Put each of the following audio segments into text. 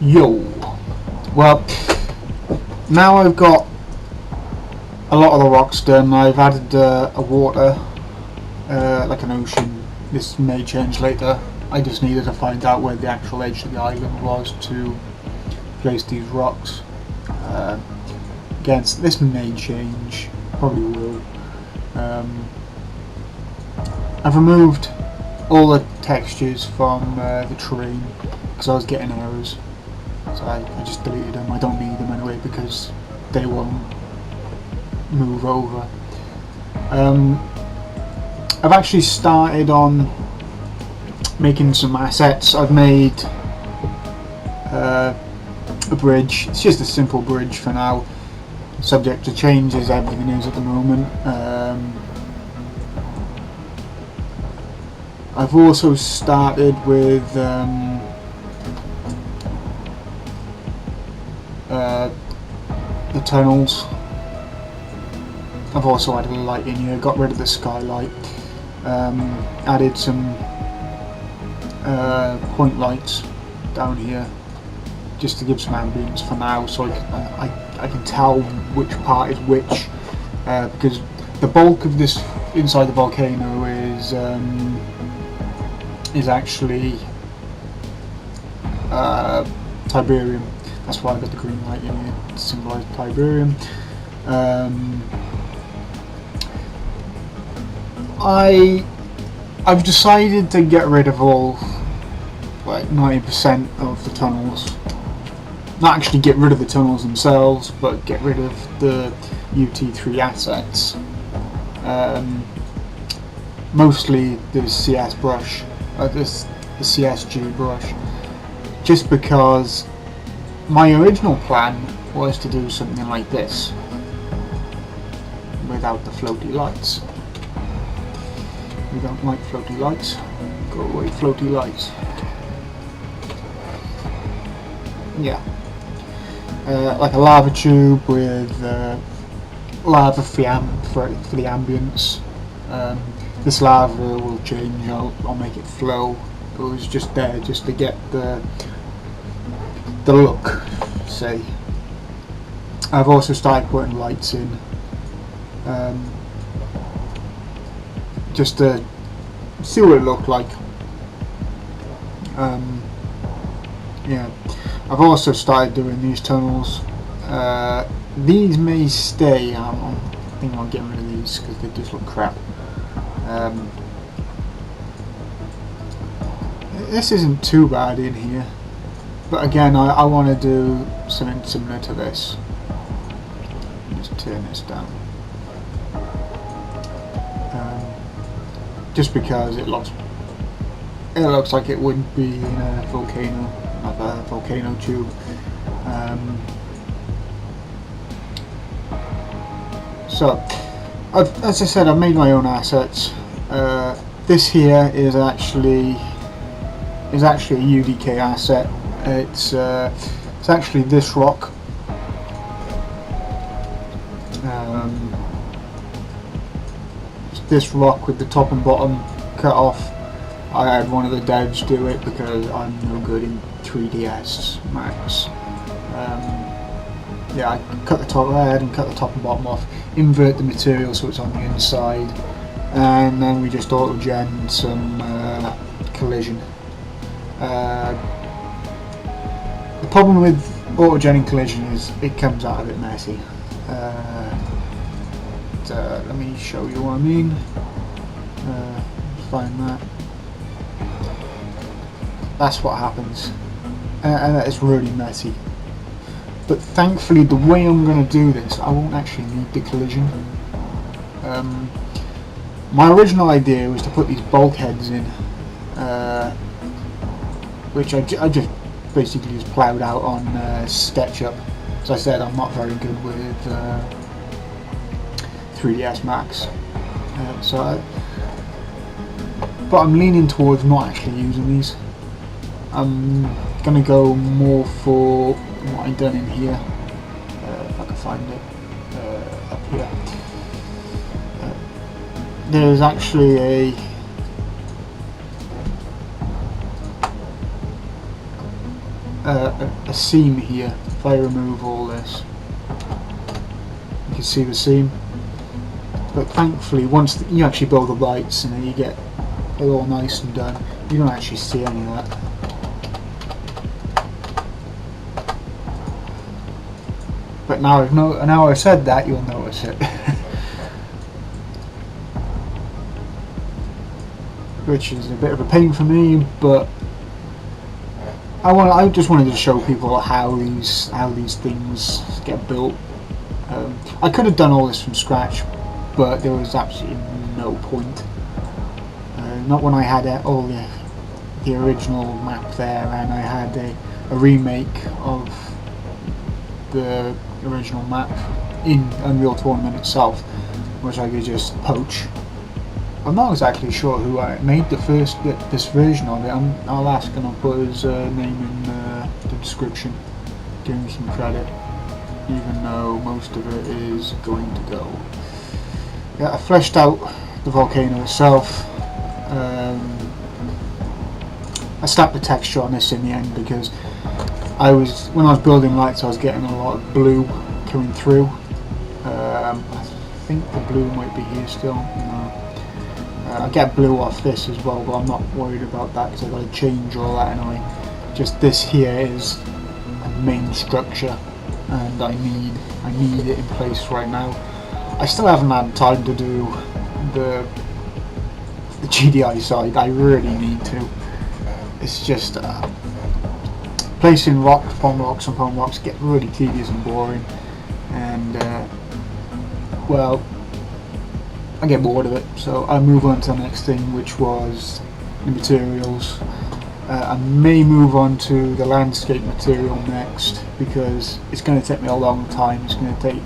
Yo! Well, now I've got a lot of the rocks done. I've added a water, like an ocean. This may change later. I just needed to find out where the actual edge of the island was to place these rocks. Again, this may change, probably will. I've removed all the textures from the terrain because I was getting errors, so I just deleted them. I don't need them anyway because they won't move over. I've actually started on making some assets. I've made a bridge. It's just a simple bridge for now, subject to changes. Everything is at the moment. I've also started with the tunnels. I've also added a light in here, got rid of the skylight, added some point lights down here just to give some ambience for now, so I can tell which part is which, because the bulk of this inside the volcano is actually Tiberium. That's why I got the green light in here to symbolise Tiberium. I've decided to get rid of all, like 90% of the tunnels. Not actually get rid of the tunnels themselves, but get rid of the UT3 assets. Mostly the CS brush, the CSG brush, just because my original plan was to do something like this without the floaty lights. We don't like floaty lights. Go away, floaty lights. Yeah. Like a lava tube with lava for the ambience. This lava will change. I'll make it flow. It was just there just to get the look. Say. I've also started putting lights in. Just to see what it looked like. Yeah, I've also started doing these tunnels. These may stay. I think I'll get rid of these because they just look crap. This isn't too bad in here, but again, I want to do something similar to this. Just turn this down. Just because it looks like it would be in a volcano, like a volcano tube. So, as I said, I've made my own assets. This here is actually a UDK asset. It's actually this rock. This rock with the top and bottom cut off. I had one of the devs do it because I'm no good in 3ds Max. Yeah, I cut the top ahead and cut the top and bottom off, invert the material so it's on the inside, and then we just auto-gen some collision. The problem with auto-genning collision is it comes out a bit messy. Let me show you what I mean. Find that. That's what happens, and that is really messy. But thankfully, the way I'm going to do this, I won't actually need the collision. My original idea was to put these bulkheads in, which I just basically just ploughed out on SketchUp. As I said, I'm not very good with 3ds Max, but I'm leaning towards not actually using these. I'm gonna go more for what I've done in here, if I can find it, up here. There's actually a seam here. If I remove all this, you can see the seam. But thankfully, once you actually build the lights and then you get it all nice and done, you don't actually see any of that. But now I've said that, you'll notice it. Which is a bit of a pain for me, but I just wanted to show people how these things get built. I could have done all this from scratch, but there was absolutely no point. Not when I had all the original map there, and I had a remake of the original map in Unreal Tournament itself, which I could just poach. I'm not exactly sure who made this version of it. I'll ask and I'll put his name in the description, give him some credit, even though most of it is going to go. Yeah, I fleshed out the volcano itself. I slapped the texture on this in the end because when I was building lights, I was getting a lot of blue coming through. I think the blue might be here still. No. I get blue off this as well, but I'm not worried about that because I've got to change all that anyway. Just this here is a main structure, and I need it in place right now. I still haven't had time to do the GDI side. I really need to. It's just placing rocks upon rocks upon rocks get really tedious and boring, and well, I get bored of it, so I move on to the next thing, which was the materials. I may move on to the landscape material next because it's going to take me a long time. It's going to take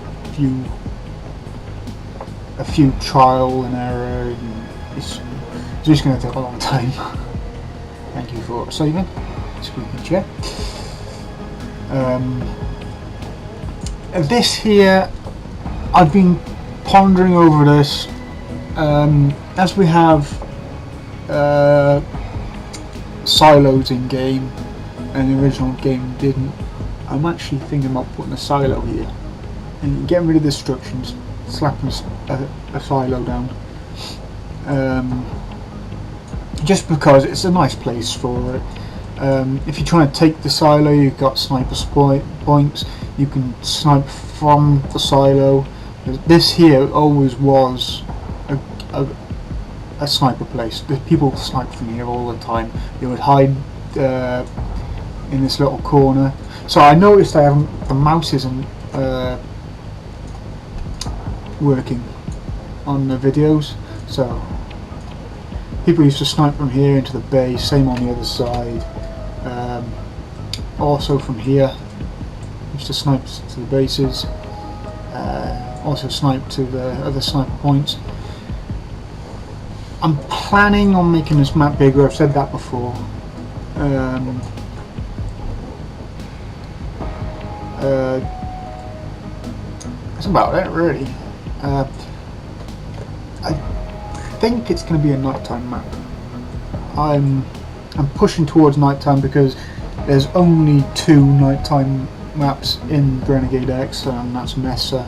a few trial and error, and it's just going to take a long time. Thank you for saving. Squeaky chair. This here, I've been pondering over this. As we have silos in game, and the original game didn't, I'm actually thinking about putting a silo here and getting rid of the destructions, slapping a silo down. Just because it's a nice place for it. If you're trying to take the silo, you've got sniper points. You can snipe from the silo. This here always was a sniper place. People snipe from here all the time. They would hide in this little corner. So I noticed the mouse isn't working on the videos. So people used to snipe from here into the base. Same on the other side. Also from here, used to snipe to the bases. Also snipe to the other sniper points. I'm planning on making this map bigger. I've said that before. That's about it, really. I think it's going to be a nighttime map. I'm pushing towards nighttime because there's only 2 nighttime maps in Renegade X, and that's Mesa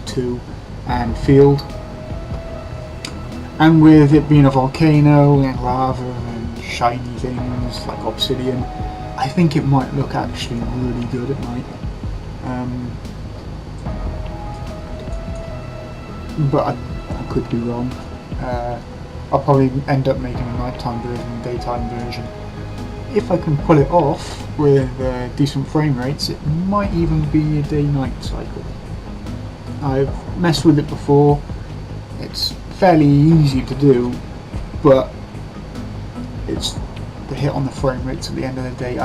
2 and Field. And with it being a volcano and lava and shiny things like obsidian, I think it might look actually really good at night. But I could be wrong. I'll probably end up making a nighttime version and daytime version. If I can pull it off with decent frame rates, it might even be a day-night cycle. I've messed with it before. It's fairly easy to do, but it's the hit on the frame rates at the end of the day.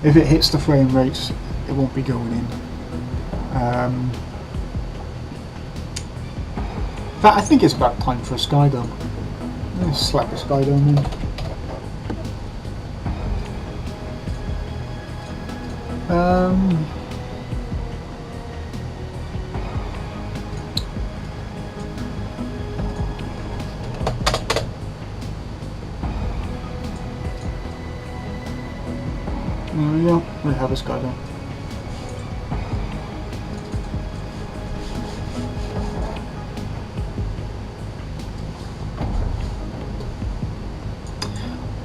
If it hits the frame rates, it won't be going in. In fact, I think it's about time for a sky dome. Let's slap a sky dome in. There we go. We have this guy done.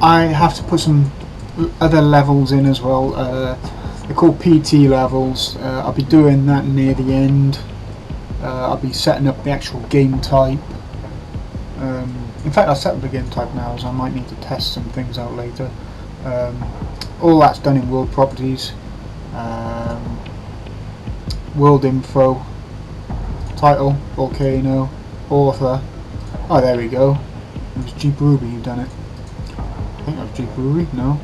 I have to put some other levels in as well. They're called PT levels. I'll be doing that near the end. I'll be setting up the actual game type. In fact, I'll set up the game type now, as I might need to test some things out later. All that's done in world properties, world info, title, Volcano, author. Oh, there we go. It was Jeep Ruby who done it. I think that was Jeep Ruby. No,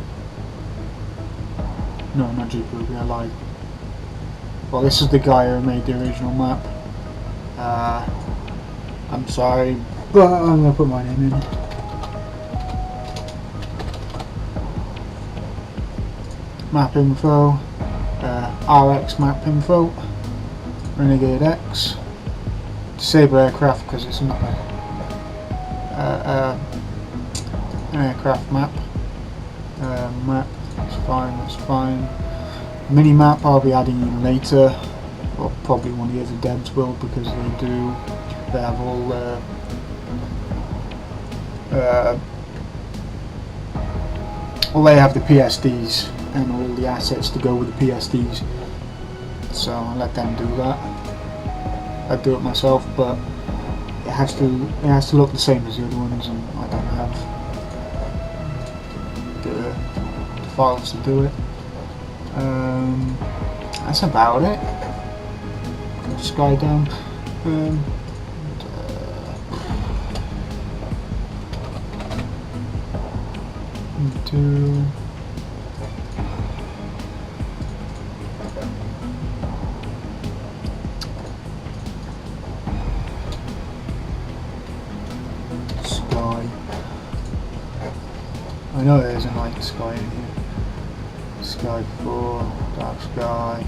not Jeep Ruby. I lied. Well, this is the guy who made the original map. I'm sorry, but I'm gonna put my name in. Map info, RX map info, Renegade X, disable aircraft because it's not an aircraft map. Map, that's fine. Mini map I'll be adding in later, or probably one of the other devs will, because they have all well, they have the PSDs and all the assets to go with the PSDs, so I'll let them do that. I'd do it myself, but it has to look the same as the other ones, and I don't have the files to do it. That's about it. Got Sky down. Into sky. I know there's a night sky in here. Sky 4, dark sky.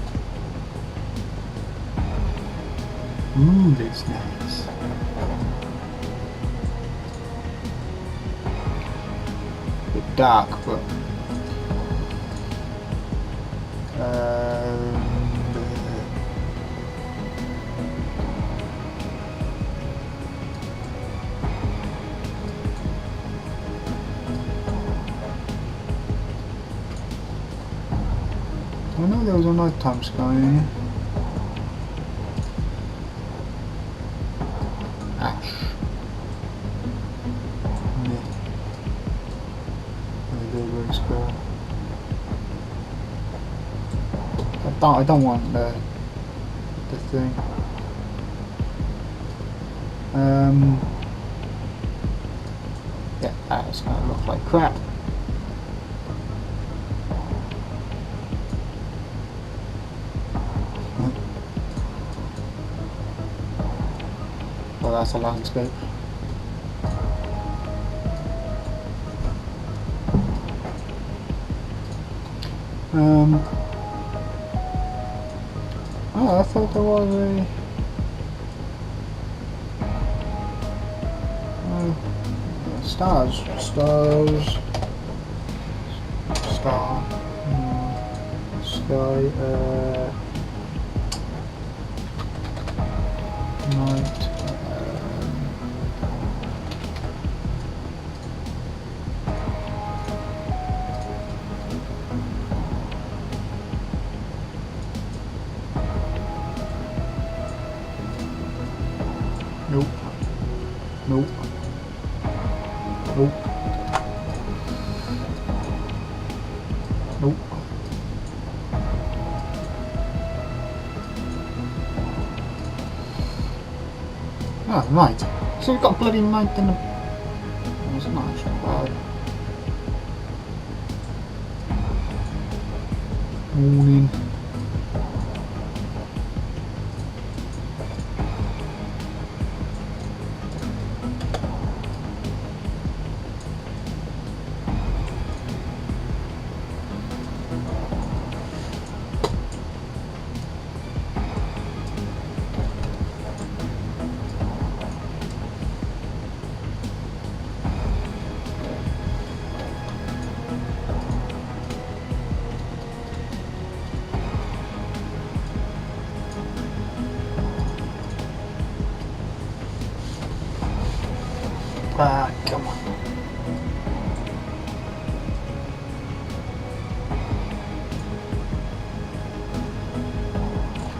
It's nice. Bit dark, but I know there was a nighttime sky in here. Ash. I don't want the thing. Yeah, that's gonna look like crap. Well, that's a landscape. Oh, I thought there was a... stars. Star. Sky, night. Nope. Nope. Nope. Nope. Oh, night. So we've got bloody night in the... Oh, it's not actually bad. Morning.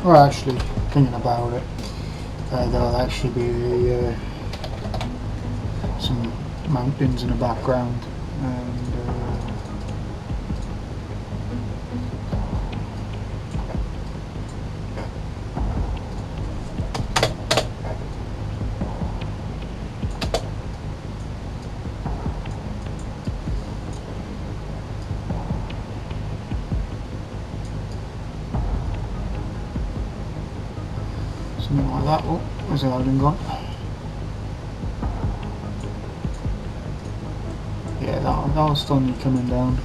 Or actually, thinking about it, there'll actually be some mountains in the background, and something like that. Oh, where's the island gone? Yeah, that'll stop me coming down.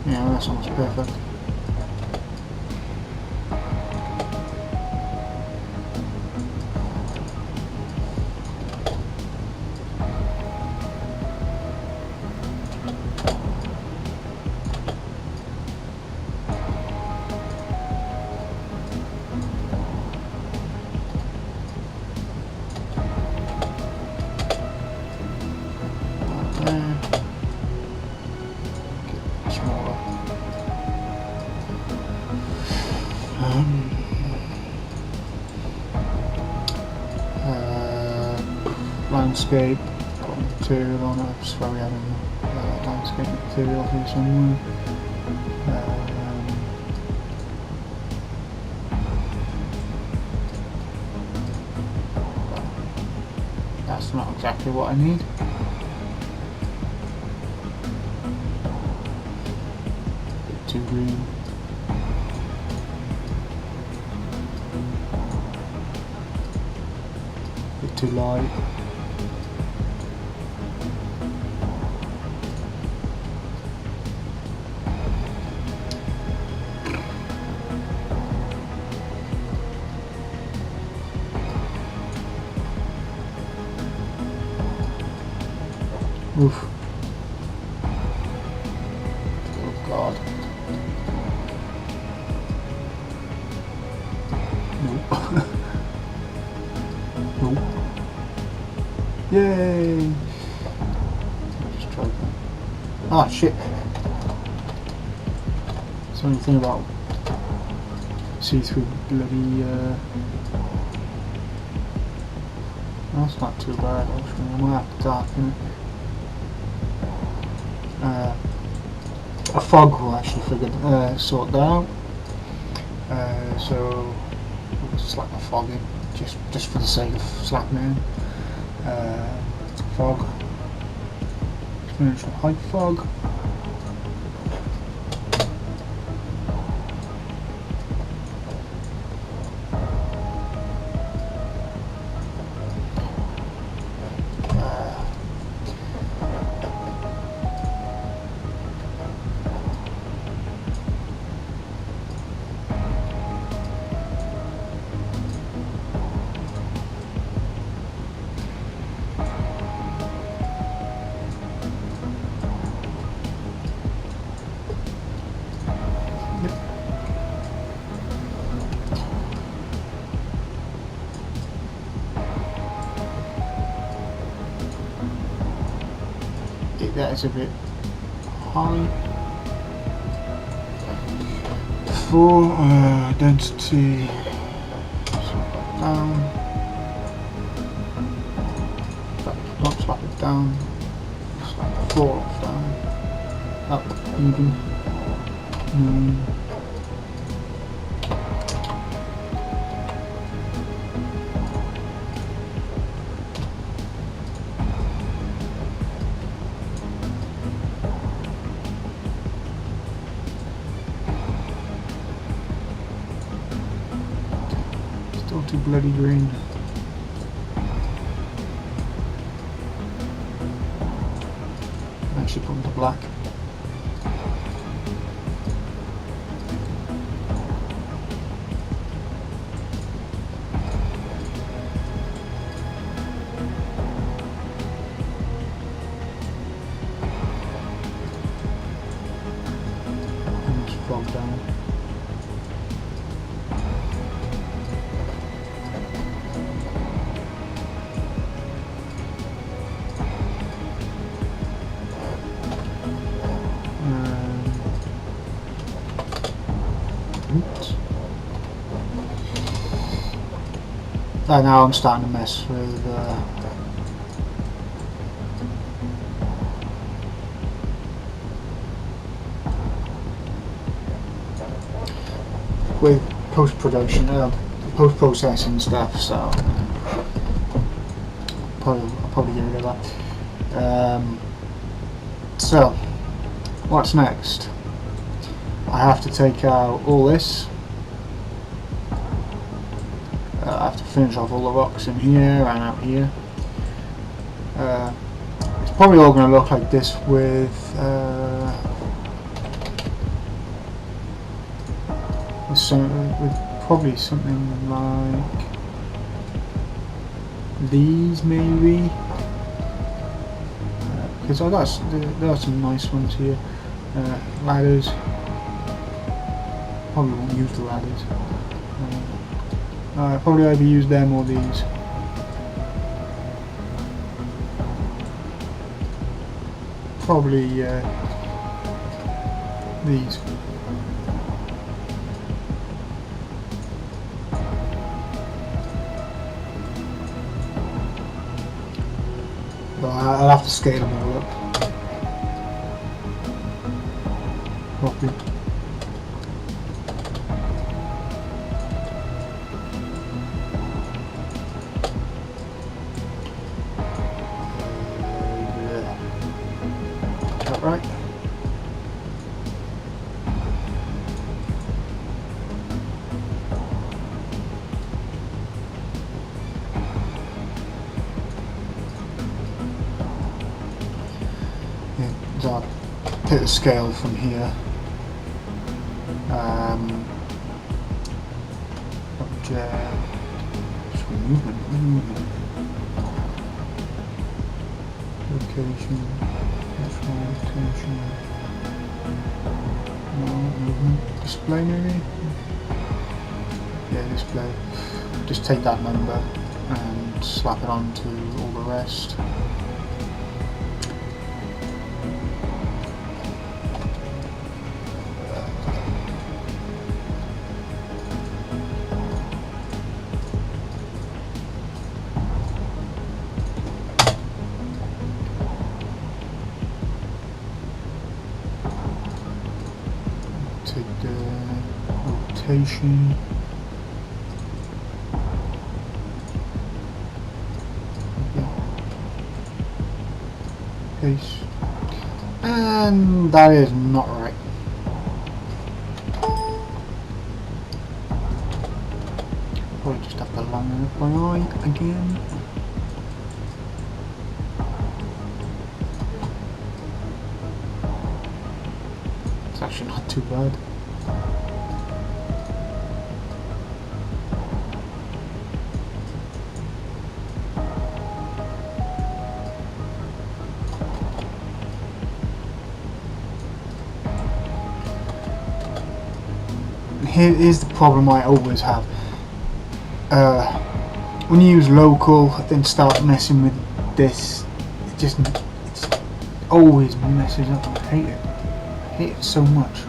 Yeah, that's almost perfect. Landscape, got material on it, just where we have landscape material here somewhere. That's not exactly what I need. Bit too green. Bit too light. Oof. Oh God. Nope. Nope. Yay! Just try that. Ah, shit. That's the only thing about see-through bloody that's not too bad actually. I might have to darken it. A fog will actually sort that out. So we'll slap a fog in, just for the sake of slapping it in. Fog, exponential height fog. That is a bit high for density. Down. Not slap it down. Slap the floor off down. Up, even. Still too bloody green. Actually put them to black. And just fog down. now I'm starting to mess with post-production, post-processing stuff, so I'll probably get rid of that. So, what's next? I have to take out all this. I have to finish off all the rocks in here and out here. It's probably all going to look like this with probably something like these, maybe, because there are some nice ones here. Ladders. Probably won't use the ladders. Probably either use them or these. Probably these. But I'll have to scale them all up properly. Right. Yeah, so I'll take the scale from here. Object. Movement. Location. Rotation. No, movement. Display maybe? Yeah, display. Just take that number and slap it onto all the rest. Take the rotation. Paste. And that is not right. Probably just have to line up my eye again. It's actually not too bad. Here is the problem I always have. When you use local, then start messing with this, it always messes up. I hate it. I hate it so much.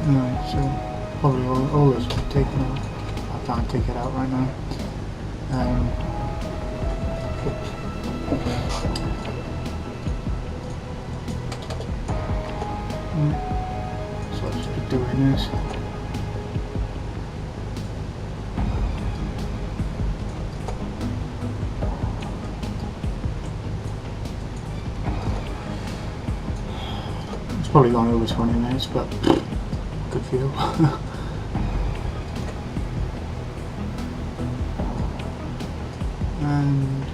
Right, so probably all this will be taken out. I can't take it out right now. So I'll just be doing this. It's probably gone over 20 minutes, but good feel. And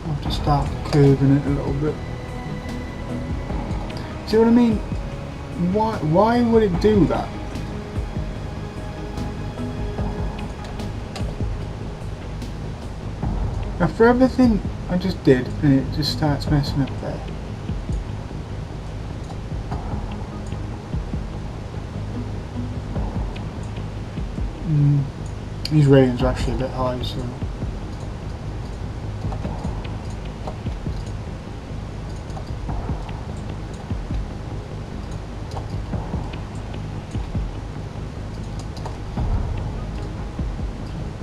I'll have to start curving it a little bit. See what I mean? Why would it do that? After everything I just did, and it just starts messing up there. These ratings are actually a bit high, so...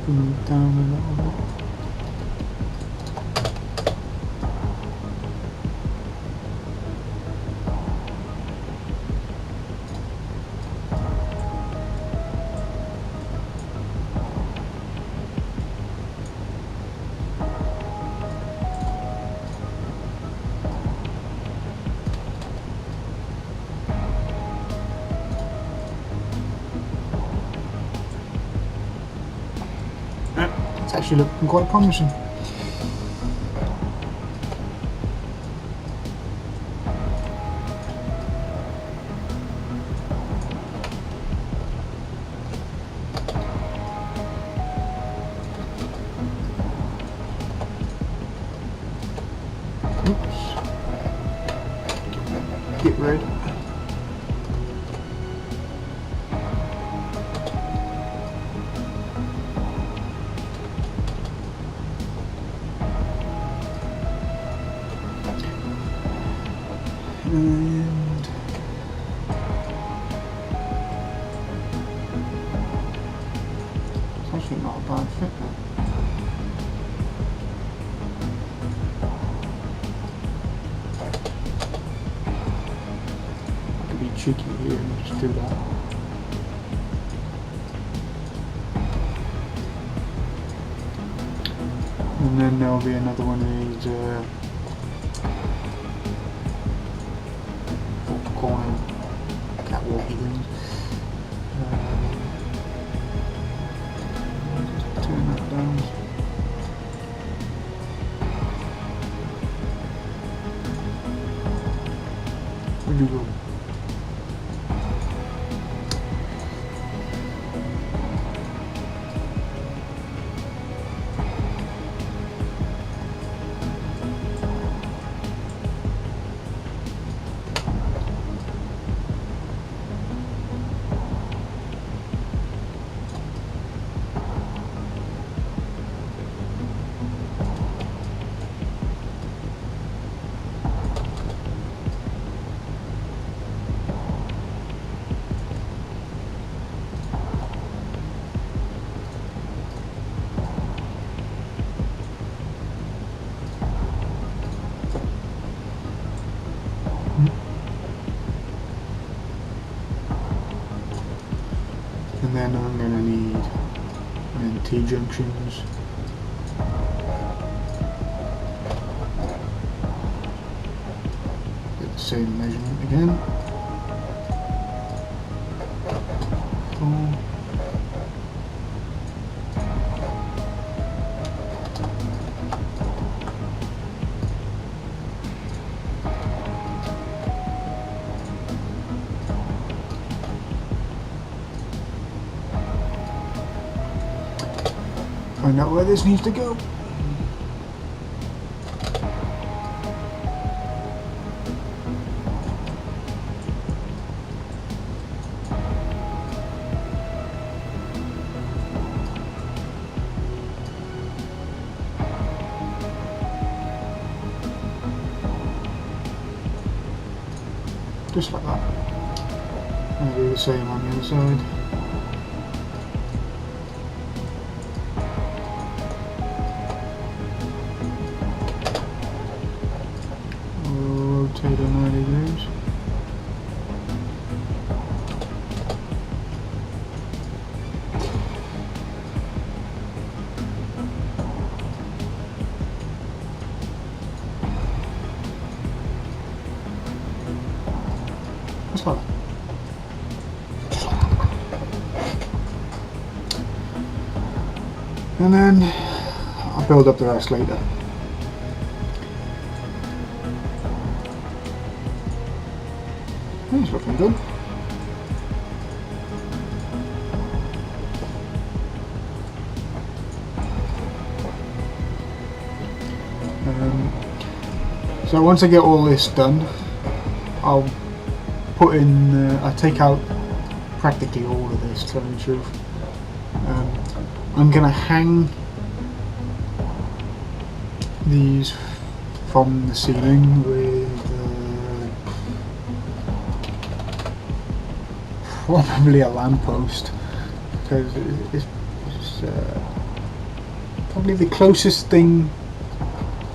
Move down a little bit. It's actually looking quite promising. Oops. Get rid. And it's actually not a bad fit now. I could be cheeky here and just do that. And then there'll be another one of these Volcano catwalky things. Just turn that down. Where'd you go? And then I'm going to need T-junctions. Get the same measurement again. 4. Find out where this needs to go. Just like that. And do the same on the other side. Rotate 90 degrees. Just like that. And then I'll build up the rest later. It's looking good. So once I get all this done, I'll put in, I take out practically all of this, to tell you the truth. I'm going to hang these from the ceiling with probably a lamppost, because it's probably the closest thing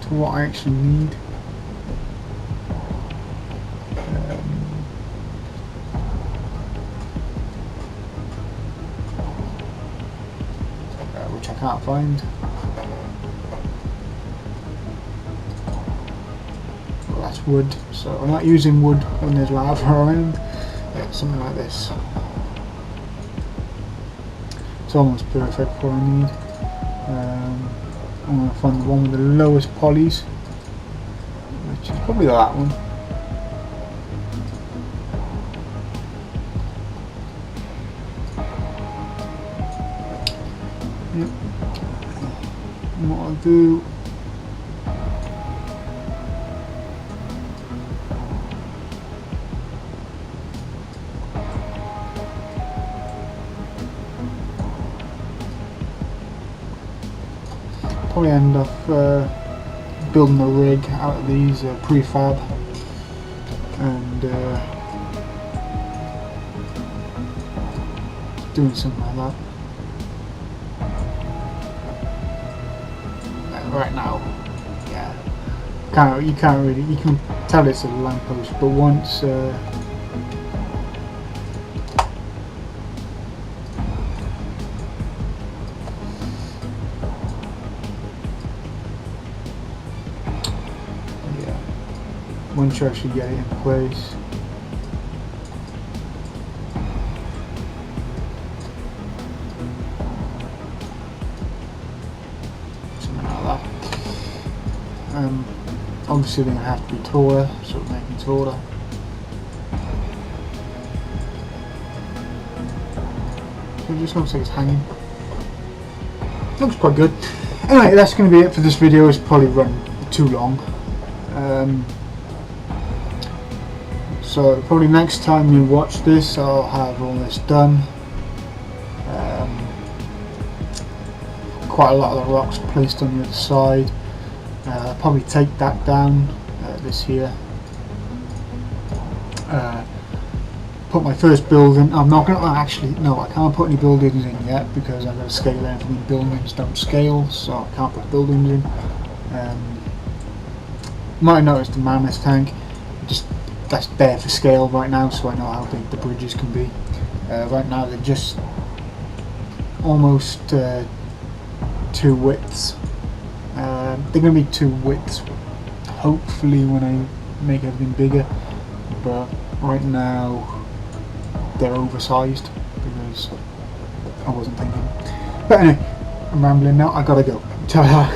to what I actually need. Which I can't find. Well, that's wood, so I'm not using wood when there's lava around. Yeah, something like this. It's almost perfect for what I need. I'm going to find the one with the lowest polys, which is probably that one. Yep. And what I'll do, probably end up building a rig out of these prefab, and doing something like that. Right now, yeah, you can't really, you can tell it's a lamppost, but once once you actually get it in place, something like that. Obviously they're going to have to be taller, so we're making taller. So it just looks like it's hanging. Looks quite good. Anyway, that's going to be it for this video. It's probably run too long. So probably next time you watch this, I'll have all this done. Quite a lot of the rocks placed on the other side. I'll probably take that down, this here. Put my first building. I'm not going to actually, no, I can't put any buildings in yet because I've got to scale everything. Buildings don't scale, so I can't put buildings in. You might have noticed the mammoth tank. That's there for scale right now, so I know how big the bridges can be. Right now they're just almost 2 widths. They're going to be 2 widths hopefully when I make everything bigger, but right now they're oversized because I wasn't thinking. But anyway, I'm rambling now, I gotta go. Ta-da.